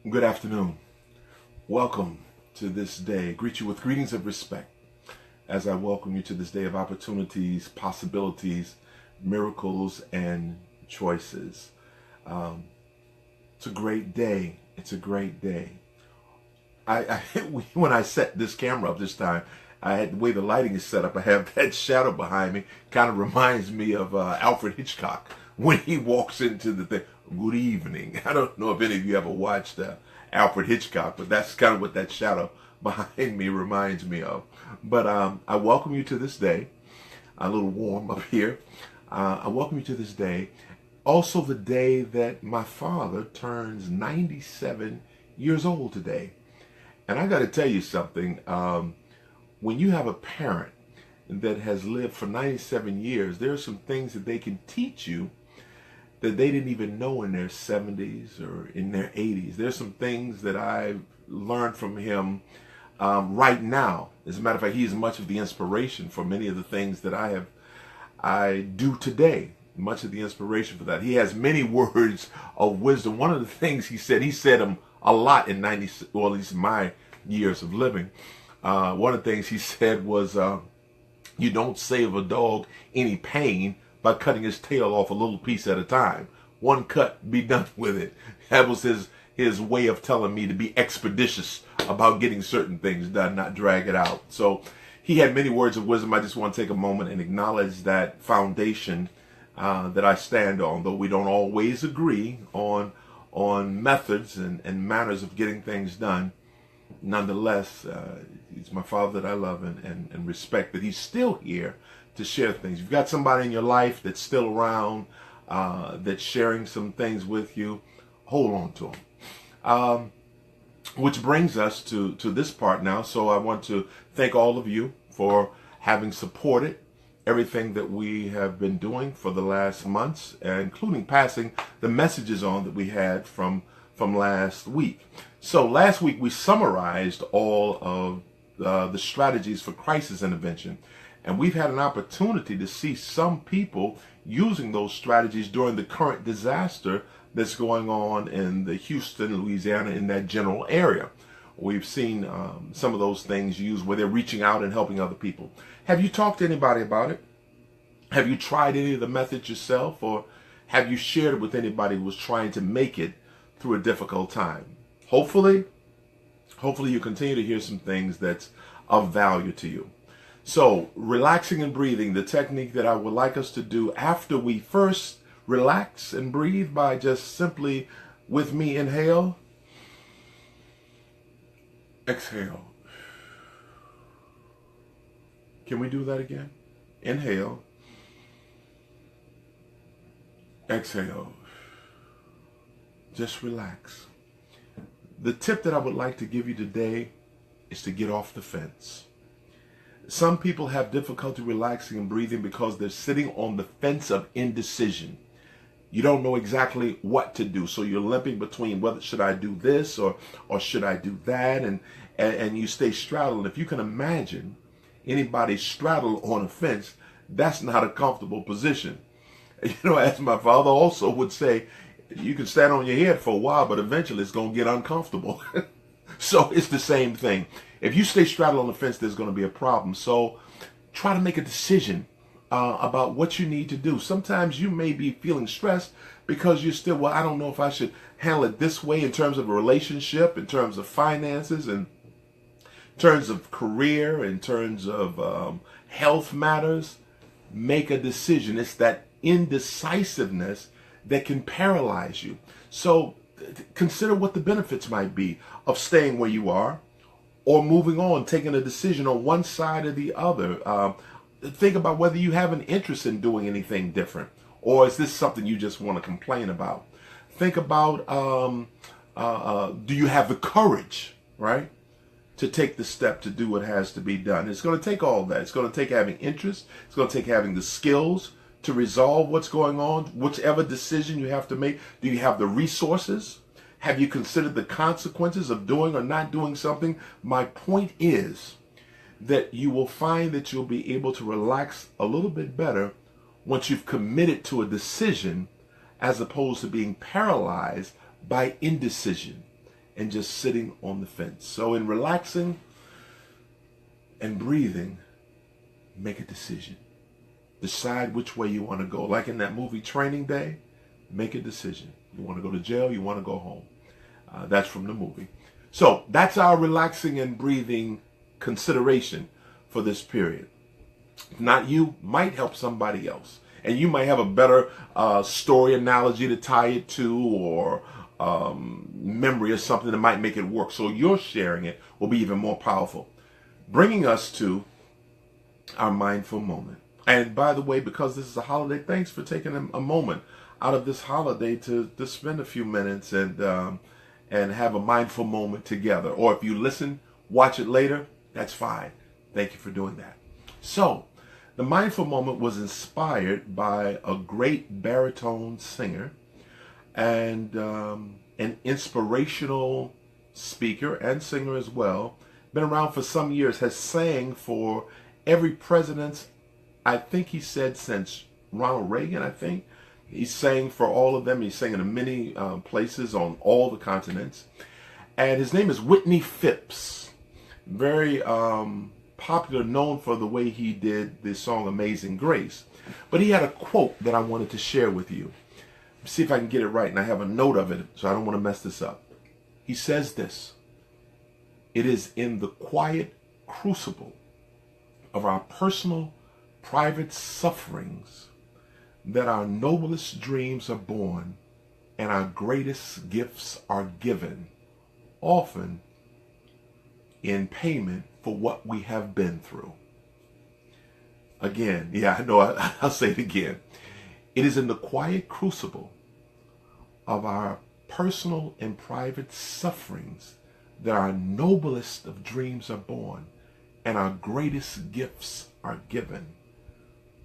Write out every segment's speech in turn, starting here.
Good afternoon. Welcome to this day. I greet you with greetings of respect as I welcome you to this day of opportunities, possibilities, miracles, and choices. It's a great day. It's a great day. I when I set this camera up this time, I had the way the lighting is set up. I have that shadow behind me. Kind of reminds me of Alfred Hitchcock when he walks into the thing. Good evening. I don't know if any of you ever watched Alfred Hitchcock, but that's kind of what that shadow behind me reminds me of. But I welcome you to this day. A little warm up here. I welcome you to this day. Also the day that my father turns 97 years old today. And I got to tell you something. When you have a parent that has lived for 97 years, there are some things that they can teach you that they didn't even know in their 70s or in their 80s. There's some things that I've learned from him right now. As a matter of fact, he's much of the inspiration for many of the things that I do today. Much of the inspiration for that. He has many words of wisdom. One of the things he said them a lot in 90, well, at least my years of living. One of the things he said was, you don't save a dog any pain by cutting his tail off a little piece at a time. One cut, be done with it. That was his way of telling me to be expeditious about getting certain things done, not drag it out. So he had many words of wisdom. I just want to take a moment and acknowledge that foundation that I stand on, though we don't always agree on methods and manners of getting things done. Nonetheless, he's my father that I love and respect, that he's still here to share things. You've got somebody in your life that's still around, that's sharing some things with you, hold on to them. Which brings us to this part now. So I want to thank all of you for having supported everything that we have been doing for the last months, including passing the messages on that we had from last week. So last week we summarized all of the strategies for crisis intervention. And we've had an opportunity to see some people using those strategies during the current disaster that's going on in the Houston, Louisiana, in that general area. We've seen some of those things used where they're reaching out and helping other people. Have you talked to anybody about it? Have you tried any of the methods yourself, or have you shared it with anybody who was trying to make it through a difficult time? Hopefully you continue to hear some things that's of value to you. So, relaxing and breathing, the technique that I would like us to do after we first relax and breathe by just simply, with me, inhale, exhale. Can we do that again? Inhale, exhale. Just relax. The tip that I would like to give you today is to get off the fence. Some people have difficulty relaxing and breathing because they're sitting on the fence of indecision. You don't know exactly what to do, so you're limping between whether should I do this or should I do that, and you stay straddled. If you can imagine anybody straddled on a fence, that's not a comfortable position. You know, as my father also would say, you can stand on your head for a while, but eventually it's going to get uncomfortable. So it's the same thing. If you stay straddled on the fence, there's going to be a problem. So try to make a decision about what you need to do. Sometimes you may be feeling stressed because you're still, well, I don't know if I should handle it this way in terms of a relationship, in terms of finances, in terms of career, in terms of health matters. Make a decision. It's that indecisiveness that can paralyze you. So consider what the benefits might be of staying where you are or moving on, taking a decision on one side or the other. Think about whether you have an interest in doing anything different, or is this something you just want to complain about? Think about, do you have the courage, right, to take the step to do what has to be done? It's going to take all that. It's going to take having interest. It's going to take having the skills to resolve what's going on, whichever decision you have to make. Do you have the resources? Have you considered the consequences of doing or not doing something? My point is that you will find that you'll be able to relax a little bit better once you've committed to a decision, as opposed to being paralyzed by indecision. and just sitting on the fence. So in relaxing and breathing, make a decision. Decide which way you want to go. Like in that movie Training Day, make a decision. You want to go to jail, you want to go home. That's from the movie. So that's our relaxing and breathing consideration for this period. If not you, might help somebody else. And you might have a better story analogy to tie it to, or memory or something that might make it work. So your sharing it will be even more powerful. Bringing us to our mindful moment. And by the way, because this is a holiday, thanks for taking a moment out of this holiday to spend a few minutes and have a mindful moment together. Or if you listen, watch it later, that's fine. Thank you for doing that. So, the mindful moment was inspired by a great baritone singer and an inspirational speaker and singer as well. Been around for some years, has sang for every president, I think he said since Ronald Reagan, I think. He sang for all of them. He sang in many places on all the continents. And his name is Whitney Phipps. Very popular, known for the way he did the song Amazing Grace. But he had a quote that I wanted to share with you. See if I can get it right, and I have a note of it, so I don't want to mess this up. He says this: "It is in the quiet crucible of our personal, private sufferings that our noblest dreams are born and our greatest gifts are given, often in payment for what we have been through." Again, yeah, I know, I'll say it again. It is in the quiet crucible of our personal and private sufferings that our noblest of dreams are born and our greatest gifts are given,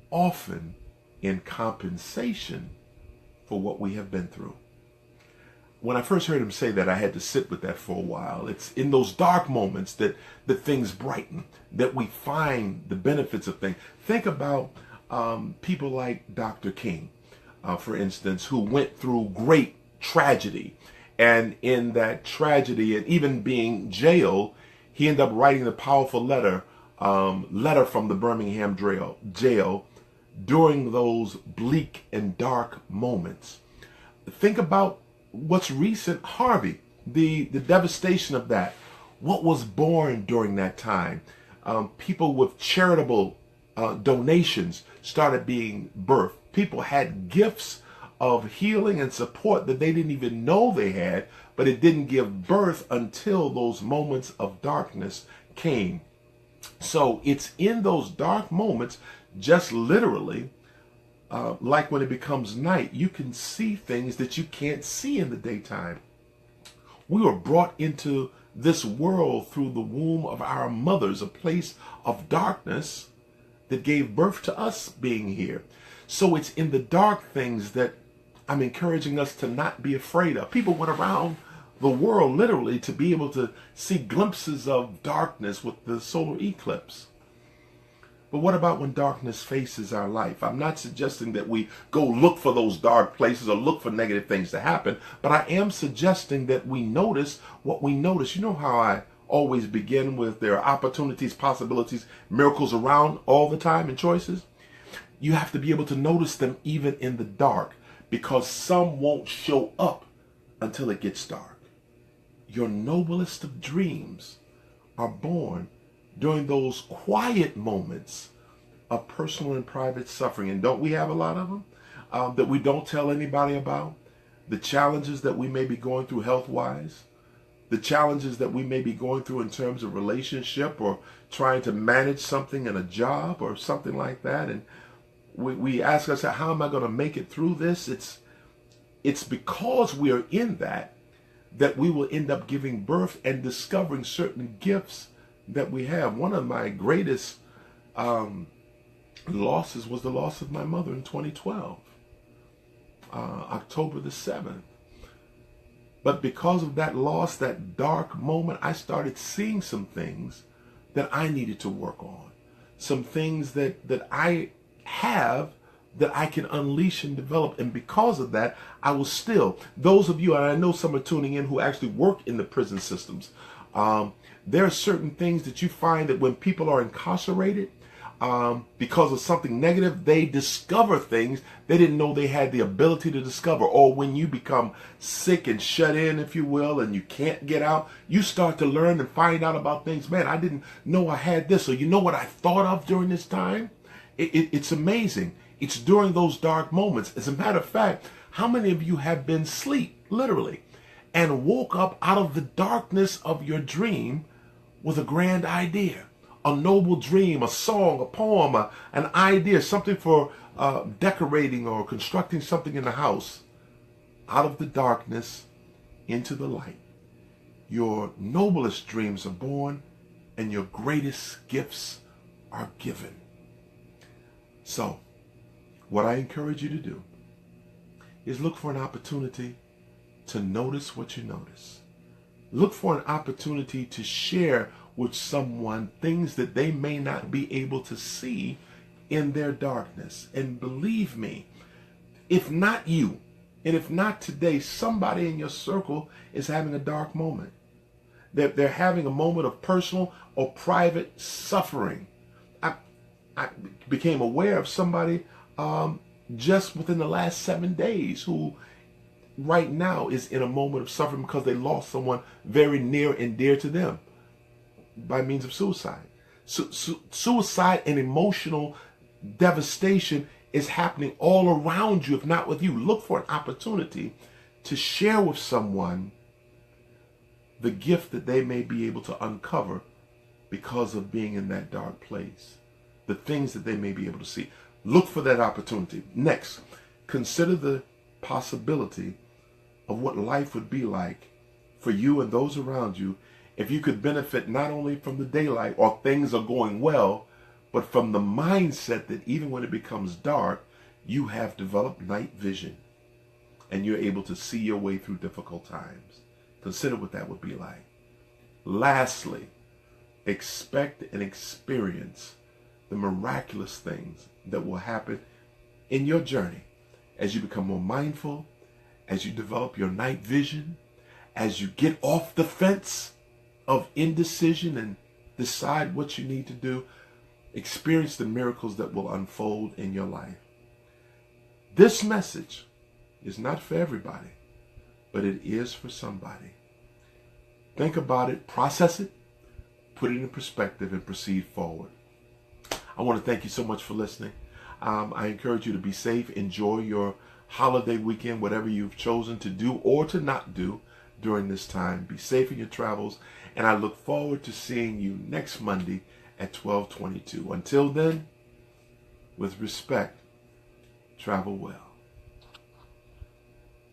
often in compensation for what we have been through. When I first heard him say that, I had to sit with that for a while. It's in those dark moments that things brighten, that we find the benefits of things. Think about people like Dr. King, for instance, who went through great tragedy. And in that tragedy, and even being jailed, he ended up writing the powerful letter from the Birmingham jail during those bleak and dark moments. Think about what's recent, Harvey, the devastation of that. What was born during that time? People with charitable donations started being birthed. People had gifts of healing and support that they didn't even know they had, but it didn't give birth until those moments of darkness came. So it's in those dark moments, just literally, like when it becomes night, you can see things that you can't see in the daytime. We were brought into this world through the womb of our mothers, a place of darkness that gave birth to us being here. So it's in the dark things that I'm encouraging us to not be afraid of. People went around the world literally to be able to see glimpses of darkness with the solar eclipse. But what about when darkness faces our life? I'm not suggesting that we go look for those dark places or look for negative things to happen, but I am suggesting that we notice what we notice. You know how I always begin with there are opportunities, possibilities, miracles around all the time and choices? You have to be able to notice them even in the dark, because some won't show up until it gets dark. Your noblest of dreams are born during those quiet moments of personal and private suffering. And don't we have a lot of them that we don't tell anybody about? The challenges that we may be going through health-wise, the challenges that we may be going through in terms of relationship or trying to manage something in a job or something like that. And we ask ourselves, how am I going to make it through this? It's because we are in that we will end up giving birth and discovering certain gifts that we have. One of my greatest losses was the loss of my mother in 2012, October the 7th. But because of that loss, that dark moment, I started seeing some things that I needed to work on. Some things that I have, that I can unleash and develop. And because of that, I will still, those of you, and I know some are tuning in who actually work in the prison systems, there are certain things that you find that when people are incarcerated, because of something negative, they discover things they didn't know they had the ability to discover. Or when you become sick and shut in, if you will, and you can't get out, you start to learn and find out about things. Man, I didn't know I had this. Or you know what I thought of during this time? It's amazing. It's during those dark moments. As a matter of fact, how many of you have been asleep, literally, and woke up out of the darkness of your dream with a grand idea? A noble dream, a song, a poem, an idea, something for decorating or constructing something in the house. Out of the darkness into the light. Your noblest dreams are born and your greatest gifts are given. So, what I encourage you to do is look for an opportunity to notice what you notice. Look for an opportunity to share with someone things that they may not be able to see in their darkness. And believe me, if not you, and if not today, somebody in your circle is having a dark moment. They're having a moment of personal or private suffering. I became aware of somebody just within the last 7 days who right now is in a moment of suffering because they lost someone very near and dear to them by means of suicide. Suicide and emotional devastation is happening all around you, if not with you. Look for an opportunity to share with someone the gift that they may be able to uncover because of being in that dark place. The things that they may be able to see. Look for that opportunity. Next, consider the possibility of what life would be like for you and those around you if you could benefit not only from the daylight or things are going well, but from the mindset that even when it becomes dark, you have developed night vision and you're able to see your way through difficult times. Consider what that would be like. Lastly, expect and experience the miraculous things that will happen in your journey as you become more mindful, as you develop your night vision, as you get off the fence of indecision and decide what you need to do. Experience the miracles that will unfold in your life. This message is not for everybody, but it is for somebody. Think about it, process it, put it in perspective, and proceed forward. I want to thank you so much for listening. I encourage you to be safe. Enjoy your holiday weekend, whatever you've chosen to do or to not do during this time. Be safe in your travels, and I look forward to seeing you next Monday at 12:22. Until then, with respect, travel well.